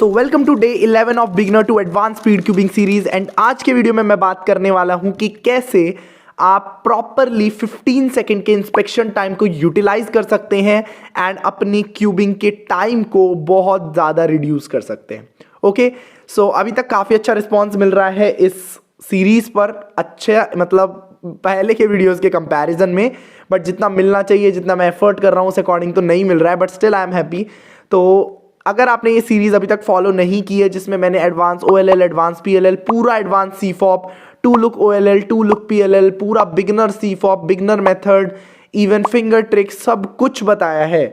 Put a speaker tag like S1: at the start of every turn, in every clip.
S1: So welcome to day 11 of beginner to advance speed cubing series. And आज के video में मैं बात करने वाला हूं कि कैसे आप प्रॉपरली 15 सेकेंड के इंस्पेक्शन टाइम को यूटिलाइज कर सकते हैं एंड अपनी क्यूबिंग के टाइम को बहुत ज़्यादा रिड्यूस कर सकते हैं। ओके, सो अभी तक काफ़ी अच्छा रिस्पॉन्स मिल रहा है इस सीरीज पर, अच्छा मतलब पहले के वीडियोस के कंपैरिजन में, बट जितना मिलना चाहिए, जितना मैं एफर्ट कर रहा हूँ उस अकॉर्डिंग तो नहीं मिल रहा है, but still I am happy. तो अगर आपने ये सीरीज़ अभी तक फॉलो नहीं की है, जिसमें मैंने एडवांस OLL, एडवांस PLL, पूरा advance CFOP, 2 look OLL, 2 look PLL, पूरा beginner CFOP, beginner method, even finger trick, सब कुछ बताया है,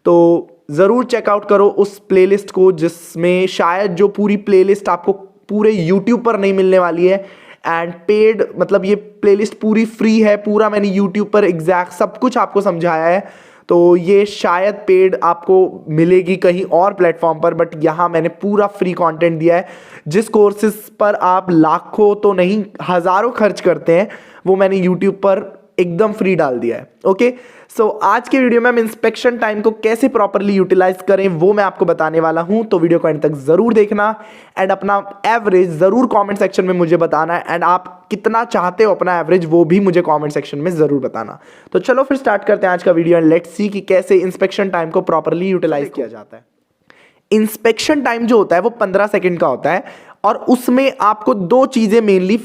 S1: तो ज़रूर चेकआउट करो उस प्लेलिस्ट को, जिसमें शायद जो पूरी प्लेलिस्ट आपको पूरे यूट्यूब पर नहीं मिलने वाली है। एंड पेड मतलब ये प्लेलिस्ट पूरी फ्री है, पूरा मैंने यूट्यूब पर एग्जैक्ट सब कुछ आपको समझाया है। तो ये शायद पेड आपको मिलेगी कहीं और प्लेटफॉर्म पर, बट यहाँ मैंने पूरा फ्री कंटेंट दिया है। जिस कोर्सेज पर आप लाखों तो नहीं हज़ारों खर्च करते हैं, वो मैंने यूट्यूब पर एकदम फ्री डाल दिया है। ओके, सो आज के वीडियो में हम इंस्पेक्शन टाइम को कैसे प्रॉपरली यूटिलाइज करें वो मैं आपको बताने वाला हूं, तो वीडियो को एंड तक जरूर देखना एंड अपना एवरेज जरूर कमेंट सेक्शन में मुझे बताना है। एंड आप कितना चाहते हो अपना एवरेज वो भी मुझे कमेंट सेक्शन में जरूर बताना। तो चलो फिर स्टार्ट करते हैं आज का वीडियो एंड लेट्स सी कि कैसे इंस्पेक्शन टाइम को प्रॉपरली यूटिलाइज किया जाता है। इंस्पेक्शन टाइम जो होता है वो 15 सेकेंड का होता है, और उसमें आपको दो चीजें मेनली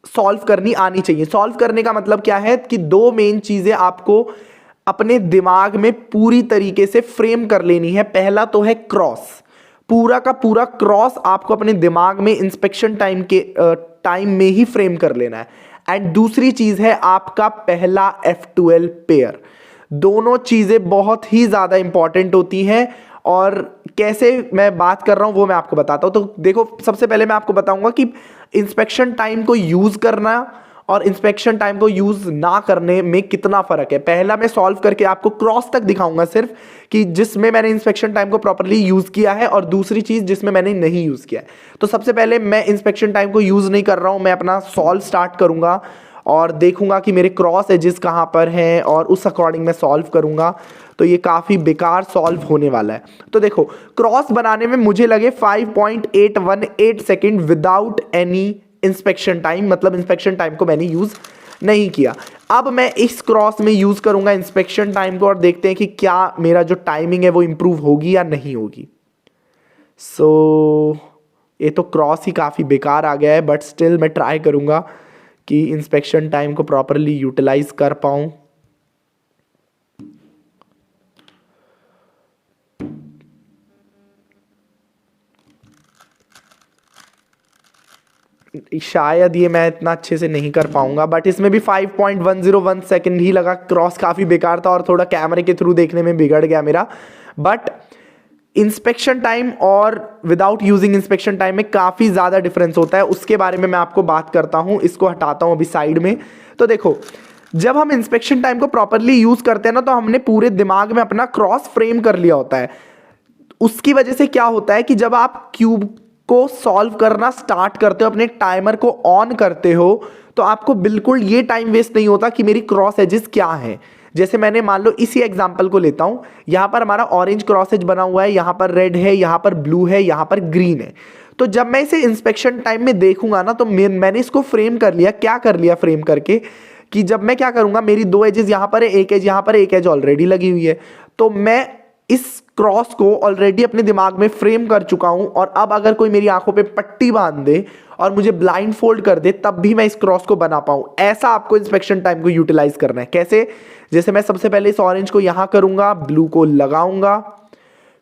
S1: सॉल्व करनी आनी चाहिए। सॉल्व करने का मतलब क्या है कि दो मेन चीजें आपको अपने दिमाग में पूरी तरीके से फ्रेम कर लेनी है। पहला तो है क्रॉस, पूरा का पूरा क्रॉस आपको अपने दिमाग में इंस्पेक्शन टाइम के टाइम में ही फ्रेम कर लेना है। एंड दूसरी चीज है आपका पहला F12 पेयर। दोनों चीजें बहुत ही ज्यादा इंपॉर्टेंट होती हैं, और कैसे मैं बात कर रहा हूं वो मैं आपको बताता हूं। तो देखो, सबसे पहले मैं आपको बताऊंगा कि इंस्पेक्शन टाइम को यूज करना और इंस्पेक्शन टाइम को यूज ना करने में कितना फर्क है। पहला मैं सॉल्व करके आपको क्रॉस तक दिखाऊंगा सिर्फ, कि जिसमें मैंने इंस्पेक्शन टाइम को प्रॉपर्ली यूज किया है, और दूसरी चीज जिसमें मैंने नहीं यूज किया है। तो सबसे पहले मैं इंस्पेक्शन टाइम को यूज नहीं कर रहा हूं, मैं अपना सॉल्व स्टार्ट करूंगा और देखूंगा कि मेरे क्रॉस एजेस कहां पर हैं, और उस अकॉर्डिंग मैं सॉल्व करूंगा। तो ये काफी बेकार सॉल्व होने वाला है। तो देखो, क्रॉस बनाने में मुझे लगे 5.818 second without any inspection time, मतलब इंस्पेक्शन टाइम को मैंने यूज नहीं किया। अब मैं इस क्रॉस में यूज करूंगा इंस्पेक्शन टाइम को, और देखते हैं कि क्या मेरा जो टाइमिंग है वो इंप्रूव होगी या नहीं होगी। सो ये तो क्रॉस ही काफी बेकार आ गया है, बट स्टिल मैं ट्राई करूंगा कि इंस्पेक्शन टाइम को प्रॉपरली यूटिलाइज कर पाऊं। शायद ये मैं इतना अच्छे से नहीं कर पाऊंगा, बट इसमें भी 5.101 सेकेंड ही लगा। क्रॉस काफी बेकार था और थोड़ा कैमरे के थ्रू देखने में बिगड़ गया मेरा। बट इंस्पेक्शन टाइम और विदाउट यूजिंग इंस्पेक्शन टाइम में काफी ज्यादा डिफरेंस होता है, उसके बारे में मैं आपको बात करता हूं। इसको हटाता हूं अभी साइड में। तो देखो, जब हम इंस्पेक्शन टाइम को प्रॉपरली यूज करते हैं ना, तो हमने पूरे दिमाग में अपना क्रॉस फ्रेम कर लिया होता है। उसकी वजह से क्या होता है कि जब आप क्यूब को सॉल्व करना स्टार्ट करते हो, अपने टाइमर को ऑन करते हो, तो आपको बिल्कुल ये टाइम वेस्ट नहीं होता कि मेरी क्रॉस एजेस क्या हैं। जैसे मैंने मान लो इसी एग्जांपल को लेता हूं, यहां पर हमारा ऑरेंज क्रॉस एज बना हुआ है, यहां पर रेड है, यहां पर ब्लू है, यहां पर ग्रीन है। तो जब मैं इसे इंस्पेक्शन टाइम में देखूंगा ना, तो मैंने इसको फ्रेम कर लिया। क्या कर लिया फ्रेम करके, कि जब मैं क्या करूंगा, मेरी दो एजेस यहां पर है, एक एज यहां पर, एक एज ऑलरेडी लगी हुई है, तो मैं इस क्रॉस को ऑलरेडी अपने दिमाग में फ्रेम कर चुका हूं। और अब अगर कोई मेरी आंखों पे पट्टी बांध दे और मुझे ब्लाइंड फोल्ड कर दे, तब भी मैं इस क्रॉस को बना पाऊं। ऐसा आपको इंस्पेक्शन टाइम को यूटिलाइज करना है। कैसे? जैसे मैं सबसे पहले इस ऑरेंज को यहां करूंगा, ब्लू को लगाऊंगा,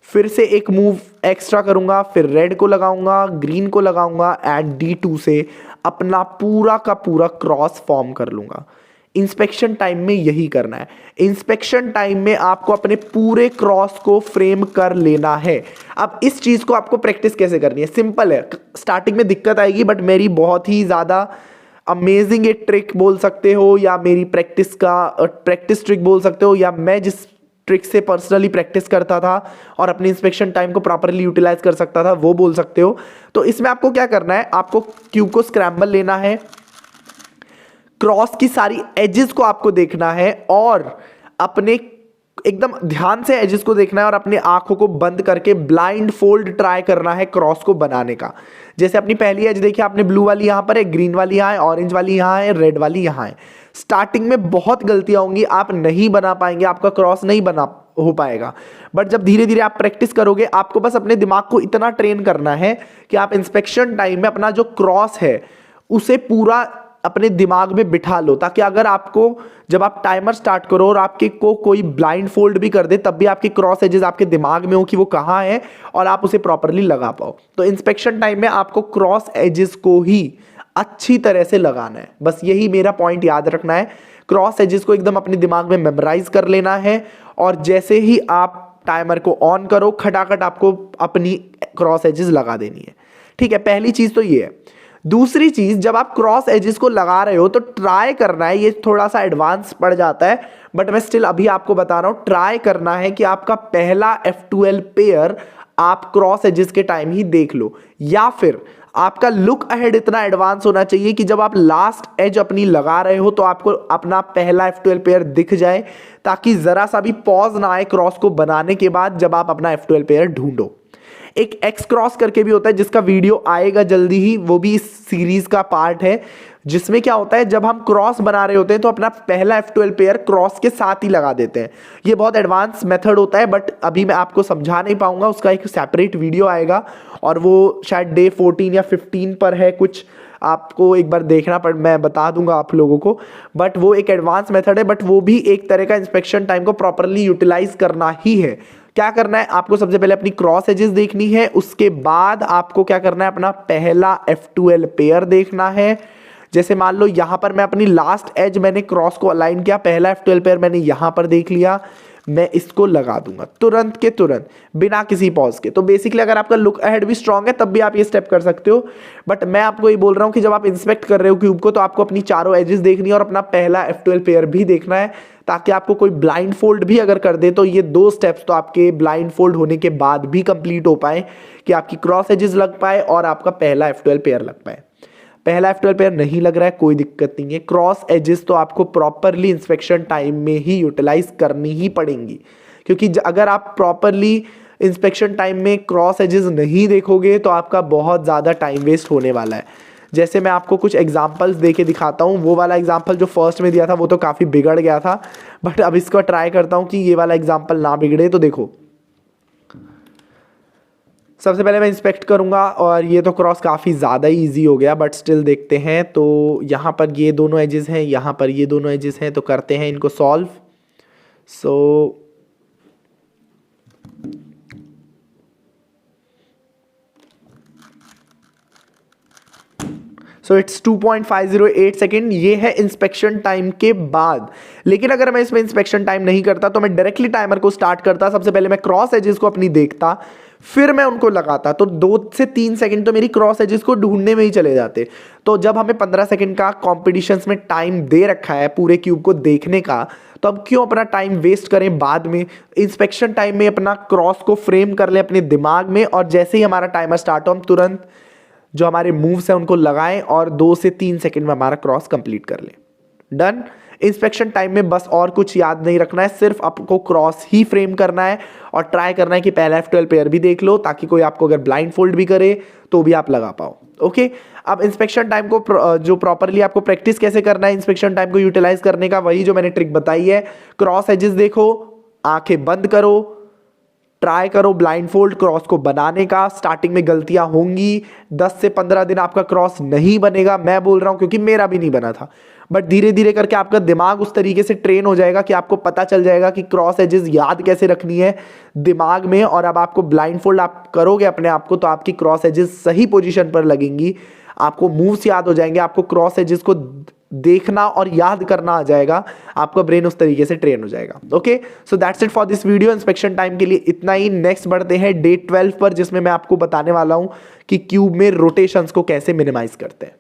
S1: फिर से एक मूव एक्स्ट्रा करूंगा, फिर रेड को लगाऊंगा, ग्रीन को लगाऊंगा, एंड D2 से अपना पूरा का पूरा क्रॉस फॉर्म कर लूंगा। इंस्पेक्शन टाइम में यही करना है। इंस्पेक्शन टाइम में आपको अपने पूरे क्रॉस को फ्रेम कर लेना है। अब इस चीज को आपको प्रैक्टिस कैसे करनी है? सिंपल है, स्टार्टिंग में दिक्कत आएगी, बट मेरी बहुत ही ज्यादा अमेजिंग एक ट्रिक बोल सकते हो, या मेरी प्रैक्टिस ट्रिक बोल सकते हो, या मैं जिस ट्रिक से पर्सनली प्रैक्टिस करता था और अपने इंस्पेक्शन टाइम को प्रॉपरली यूटिलाइज कर सकता था, वो बोल सकते हो। तो इसमें आपको क्या करना है, आपको क्यूब को स्क्रैम्बल लेना है, क्रॉस की सारी एजेस को आपको देखना है, और अपने एकदम ध्यान से एजेस को देखना है और अपनी आंखों को बंद करके ब्लाइंड फोल्ड ट्राई करना है क्रॉस को बनाने का। जैसे अपनी पहली एज देखिए आपने, ब्लू वाली यहाँ पर है, ग्रीन वाली यहाँ है, ऑरेंज वाली यहाँ है, रेड वाली यहाँ है। स्टार्टिंग में बहुत गलतियां होंगी, आप नहीं बना पाएंगे, आपका क्रॉस नहीं बना हो पाएगा। बट जब धीरे धीरे आप प्रैक्टिस करोगे, आपको बस अपने दिमाग को इतना ट्रेन करना है कि आप इंस्पेक्शन टाइम में अपना जो क्रॉस है उसे पूरा अपने दिमाग में बिठा लो, ताकि अगर आपको जब आप टाइमर स्टार्ट करो और आपके को कोई ब्लाइंड फोल्ड भी कर दे, तब भी आपके क्रॉस एजेस आपके दिमाग में हो कि वो कहाँ है और आप उसे प्रॉपरली लगा पाओ। तो इंस्पेक्शन टाइम में आपको क्रॉस एजेस को ही अच्छी तरह से लगाना है, बस यही मेरा पॉइंट याद रखना है। क्रॉस एजेस को एकदम अपने दिमाग में मेमोराइज कर लेना है और जैसे ही आप टाइमर को ऑन करो, खटाखट आपको अपनी क्रॉस एजेस लगा देनी है। ठीक है, पहली चीज तो ये है। दूसरी चीज, जब आप क्रॉस एजेस को लगा रहे हो तो ट्राई करना है, ये थोड़ा सा एडवांस पड़ जाता है बट मैं स्टिल अभी आपको बता रहा हूं, ट्राई करना है कि आपका पहला F12 पेयर आप क्रॉस एजेस के टाइम ही देख लो, या फिर आपका लुक अहेड इतना एडवांस होना चाहिए कि जब आप लास्ट एज अपनी लगा रहे हो तो आपको अपना पहला F12 पेयर दिख जाए, ताकि जरा सा भी पॉज ना आए क्रॉस को बनाने के बाद जब आप अपना F12 पेयर ढूंढो। एक एक्स क्रॉस करके भी होता है जिसका वीडियो आएगा जल्दी ही, वो भी इस सीरीज का पार्ट है, जिसमें क्या होता है जब हम क्रॉस बना रहे होते हैं तो अपना पहला F12 पेयर क्रॉस के साथ ही लगा देते हैं। ये बहुत एडवांस मेथड होता है बट अभी मैं आपको समझा नहीं पाऊंगा, उसका एक सेपरेट वीडियो आएगा और वो शायद डे 14 या 15 पर है कुछ, आपको एक बार देखना पर मैं बता दूंगा आप लोगों को। बट वो एक एडवांस मेथड है, बट वो भी एक तरह का इंस्पेक्शन टाइम को प्रॉपरली यूटिलाइज करना ही है। क्या करना है आपको, सबसे पहले अपनी क्रॉस एजेस देखनी है, उसके बाद आपको क्या करना है, अपना पहला F12 पेयर देखना है। जैसे मान लो यहां पर मैं अपनी लास्ट एज मैंने क्रॉस को अलाइन किया, पहला F12 पेयर मैंने यहां पर देख लिया, मैं इसको लगा दूंगा तुरंत के तुरंत बिना किसी पॉज के। तो बेसिकली अगर आपका लुक अहेड भी स्ट्रांग है तब भी आप ये स्टेप कर सकते हो, बट मैं आपको ये बोल रहा हूं कि जब आप इंस्पेक्ट कर रहे हो क्यूब को तो आपको अपनी चारों एजेस देखनी है और अपना पहला F12 पेयर भी देखना है, ताकि आपको कोई ब्लाइंड फोल्ड भी अगर कर दे तो ये दो स्टेप्स तो आपके ब्लाइंड फोल्ड होने के बाद भी कंप्लीट हो पाए, कि आपकी क्रॉस एजेस लग पाए और आपका पहला F12 पेयर लग पाए। पहला F12 पेयर नहीं लग रहा है, कोई दिक्कत नहीं है, क्रॉस एजेस तो आपको प्रॉपरली इंस्पेक्शन टाइम में ही यूटिलाइज करनी ही पड़ेंगी, क्योंकि अगर आप प्रॉपरली इंस्पेक्शन टाइम में क्रॉस एजेस नहीं देखोगे तो आपका बहुत ज़्यादा टाइम वेस्ट होने वाला है। जैसे मैं आपको कुछ एग्जांपल्स दे के दिखाता हूँ, वो वाला एग्जांपल जो फर्स्ट में दिया था वो तो काफ़ी बिगड़ गया था, बट अब इसको ट्राई करता हूँ कि ये वाला एग्जांपल ना बिगड़े। तो देखो, सबसे पहले मैं इंस्पेक्ट करूंगा और ये तो क्रॉस काफ़ी ज़्यादा ही ईजी हो गया, बट स्टिल देखते हैं। तो यहाँ पर ये दोनों एजेस हैं, यहाँ पर ये दोनों एजेस हैं, तो करते हैं इनको सॉल्व। सो इट्स 2.508 सेकेंड, ये है इंस्पेक्शन टाइम के बाद। लेकिन अगर मैं इसमें इंस्पेक्शन टाइम नहीं करता तो मैं डायरेक्टली टाइमर को स्टार्ट करता, सबसे पहले मैं क्रॉस एजेस को अपनी देखता, फिर मैं उनको लगाता, तो 2 से 3 सेकंड तो मेरी क्रॉस एजेस को ढूंढने में ही चले जाते। तो जब हमें 15 सेकंड का कॉम्पिटिशन्स में टाइम दे रखा है पूरे क्यूब को देखने का, तो अब क्यों अपना टाइम वेस्ट करें बाद में। इंस्पेक्शन टाइम में अपना क्रॉस को फ्रेम कर लें अपने दिमाग में, और जैसे ही हमारा टाइमर स्टार्ट हो हम तुरंत जो हमारे मूव्स हैं उनको लगाएं और 2 से 3 सेकंड में हमारा क्रॉस कंप्लीट कर लें। डन। इंस्पेक्शन टाइम में बस और कुछ याद नहीं रखना है, सिर्फ आपको क्रॉस ही फ्रेम करना है और ट्राई करना है कि पहला F12 पेयर भी देख लो, ताकि कोई आपको अगर ब्लाइंड फोल्ड भी करे तो भी आप लगा पाओ। ओके, अब इंस्पेक्शन टाइम को जो प्रॉपरली आपको प्रैक्टिस कैसे करना है इंस्पेक्शन टाइम को यूटिलाइज करने का, वही जो मैंने ट्रिक बताई है। क्रॉस एजेस देखो, आंखें बंद करो, ट्राई करो ब्लाइंड फोल्ड क्रॉस को बनाने का। स्टार्टिंग में गलतियां होंगी, 10 से 15 दिन आपका क्रॉस नहीं बनेगा, मैं बोल रहा हूं क्योंकि मेरा भी नहीं बना था, बट धीरे धीरे करके आपका दिमाग उस तरीके से ट्रेन हो जाएगा कि आपको पता चल जाएगा कि क्रॉस एजेस याद कैसे रखनी है दिमाग में। और अब आपको ब्लाइंड फोल्ड आप करोगे अपने आप को तो आपकी क्रॉस एजेस सही पोजीशन पर लगेंगी, आपको मूव्स याद हो जाएंगे, आपको क्रॉस एजेस को देखना और याद करना आ जाएगा, आपका ब्रेन उस तरीके से ट्रेन हो जाएगा। Okay, so that's it for this video. Inspection time के लिए इतना ही। नेक्स्ट बढ़ते हैं डे 12 पर, जिसमें मैं आपको बताने वाला हूं कि क्यूब में रोटेशंस को कैसे मिनिमाइज करते हैं।